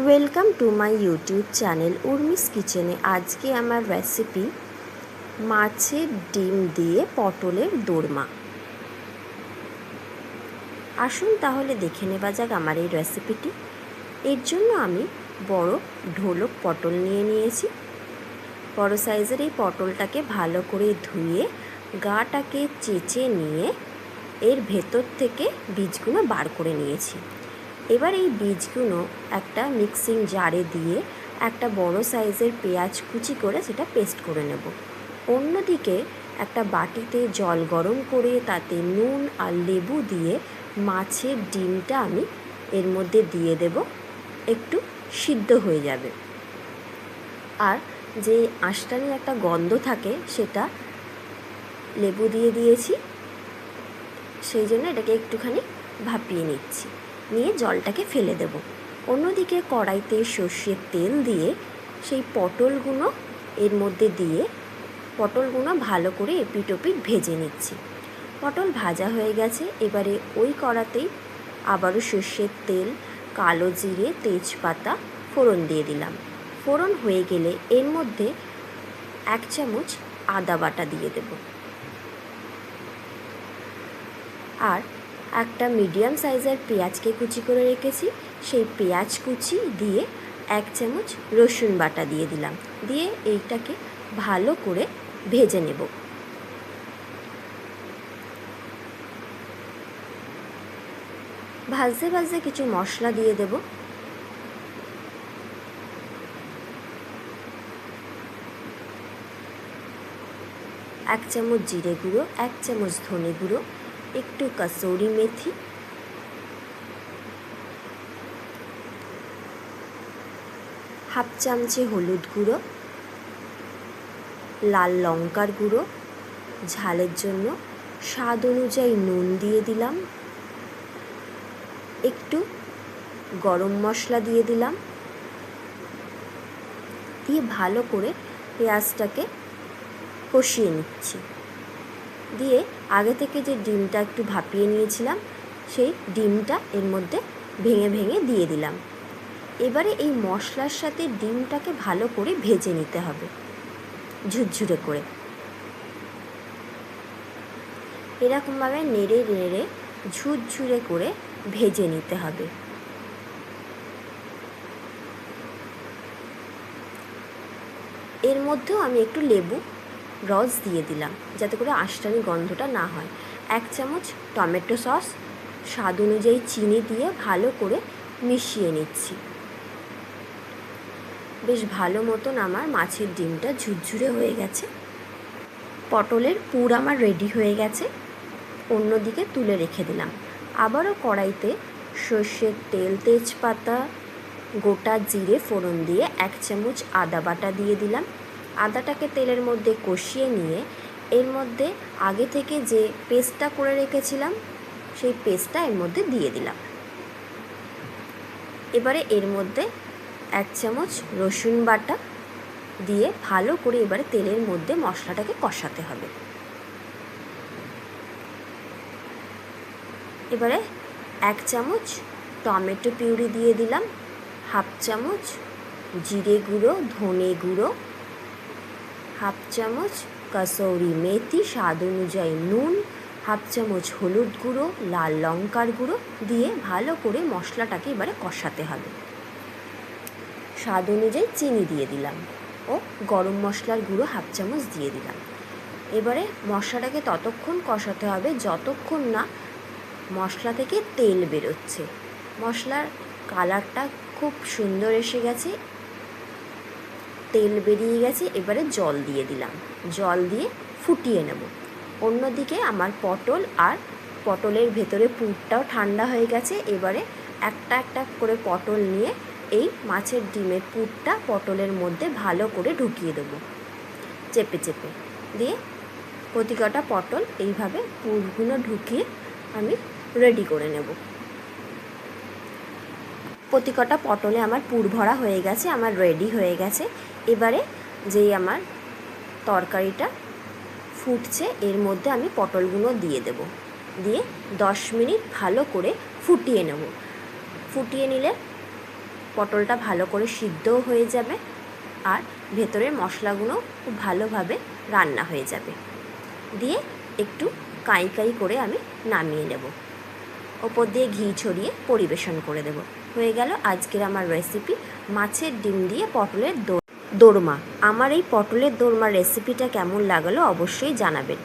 Welcome to my YouTube channel Urmi's কিচেনে। আজকে আমার রেসিপি মাছের ডিম দিয়ে পটলের দোরমা। আসুন তাহলে দেখে নেওয়া যাক আমার এই রেসিপিটি। এর জন্য আমি বড় ঢোলক পটল নিয়েছি। বড় সাইজের এই পটলটাকে ভালো করে ধুয়ে গাটাকে চেঁচে নিয়ে এর ভেতর থেকে বীজগুলো বার করে নিয়েছি। এবার এই বীজগুলো একটা মিক্সিং জারে দিয়ে একটা বড় সাইজের পেঁয়াজ কুচি করে সেটা পেস্ট করে নেব। অন্যদিকে একটা বাটিতে জল গরম করে তাতে নুন আর লেবু দিয়ে মাছের ডিমটা আমি এর মধ্যে দিয়ে দেব, একটু সিদ্ধ হয়ে যাবে। আর যে আঁশটানি একটা গন্ধ থাকে সেটা লেবু দিয়ে দিয়েছি, সেই জন্য এটাকে একটুখানি ভাপিয়ে নিচ্ছি, নিয়ে জলটাকে ফেলে দেব। অন্যদিকে কড়াইতে সর্ষের তেল দিয়ে সেই পটলগুলো এর মধ্যে দিয়ে পটলগুলো ভালো করে এপিট ওপিট ভেজে নিচ্ছি। পটল ভাজা হয়ে গেছে। এবারে ওই কড়াতেই আবারও সর্ষের তেল, কালো জিরে, তেজপাতা ফোড়ন দিয়ে দিলাম। ফোড়ন হয়ে গেলে এর মধ্যে 1 চামচ আদা বাটা দিয়ে দেব, আর একটা মিডিয়াম সাইজের পেঁয়াজকে কুচি করে রেখেছি, সেই পেঁয়াজ কুচি দিয়ে 1 চামচ রসুন বাটা দিয়ে দিলাম, দিয়ে এইটাকে ভালো করে ভেজে নেব। ভাজতে ভাজতে কিছু মশলা দিয়ে দেব। এক চামচ জিরে গুঁড়ো, 1 চামচ ধনে গুঁড়ো, একটু কসুরি মেথি, হাফ চামচে হলুদ গুঁড়ো, লাল লঙ্কার গুঁড়ো, ঝালের জন্য স্বাদ অনুযায়ী নুন দিয়ে দিলাম, একটু গরম মশলা দিয়ে দিলাম, দিয়ে ভালো করে পেঁয়াজটাকে কষিয়ে নিচ্ছি। দিয়ে আগে থেকে যে ডিমটা একটু ভাপিয়ে নিয়েছিলাম সেই ডিমটা এর মধ্যে ভেঙে ভেঙে দিয়ে দিলাম। এবারে এই মশলার সাথে ডিমটাকে ভালো করে ভেজে নিতে হবে, ঝুরঝুরে করে। এরকমভাবে নেড়ে নেড়ে ঝুরঝুরে করে ভেজে নিতে হবে। এর মধ্যেও আমি একটু লেবু রস দিয়ে দিলাম যাতে করে আঁশটানি গন্ধটা না হয়। 1 চামচ টমেটো সস, স্বাদ অনুযায়ী চিনি দিয়ে ভালো করে মিশিয়ে নিচ্ছি। বেশ ভালো মতন আমার মাছের ডিমটা ঝুরঝুরে হয়ে গেছে। পটলের পুর আমার রেডি হয়ে গেছে, অন্যদিকে তুলে রেখে দিলাম। আবারও কড়াইতে সর্ষের তেল, তেজপাতা, গোটা জিরে ফোড়ন দিয়ে 1 চামচ আদা বাটা দিয়ে দিলাম। আদাটাকে তেলের মধ্যে কষিয়ে নিয়ে এর মধ্যে আগে থেকে যে পেস্টটা করে রেখেছিলাম সেই পেস্টটা এর মধ্যে দিয়ে দিলাম। এবারে এর মধ্যে 1 চামচ রসুন বাটা দিয়ে ভালো করে এবারে তেলের মধ্যে মশলাটাকে কষাতে হবে। এবারে 1 চামচ টমেটো পিউরি দিয়ে দিলাম, হাফ চামচ জিরে গুঁড়ো, ধনে গুঁড়ো, হাফ চামচ কসুরি মেথি, স্বাদ অনুযায়ী নুন, হাফ চামচ হলুদ গুঁড়ো, লাল লঙ্কার গুঁড়ো দিয়ে ভালো করে মশলাটাকে এবারে কষাতে হবে। স্বাদ অনুযায়ী চিনি দিয়ে দিলাম ও গরম মশলার গুঁড়ো হাফ চামচ দিয়ে দিলাম। এবারে মশলাটাকে ততক্ষণ কষাতে হবে যতক্ষণ না মশলা থেকে তেল বেরোচ্ছে। মশলার কালারটা খুব সুন্দর এসে গেছে, তেল বেরিয়ে গেছে। এবারে জল দিয়ে দিলাম, জল দিয়ে ফুটিয়ে নেব। অন্যদিকে আমার পটল আর পটলের ভেতরে পুরটাও ঠান্ডা হয়ে গেছে। এবারে একটা একটা করে পটল নিয়ে এই মাছের ডিমের পুরটা পটলের মধ্যে ভালো করে ঢুকিয়ে দেবো, চেপে চেপে দিয়ে প্রতি কটা পটল এইভাবে পুরগুলো ঢুকিয়ে আমি রেডি করে নেব। প্রতি কটা পটলে আমার পুর ভরা হয়ে গেছে, আমার রেডি হয়ে গেছে। এবারে যেই আমার তরকারিটা ফুটছে এর মধ্যে আমি পটলগুলো দিয়ে দেব, দিয়ে 10 মিনিট ভালো করে ফুটিয়ে নেব। ফুটিয়ে নিলে পটলটা ভালো করে সিদ্ধও হয়ে যাবে আর ভেতরের মশলাগুলো খুব ভালোভাবে রান্না হয়ে যাবে। দিয়ে একটু কাঁই কাঁই করে আমি নামিয়ে নেব, ওপর দিয়ে ঘি ছড়িয়ে পরিবেশন করে দেব। হয়ে গেল আজকের আমার রেসিপি মাছের ডিম দিয়ে পটলের দোরমা। আমার এই পটলের দোরমার রেসিপিটা কেমন লাগলো অবশ্যই জানাবেন।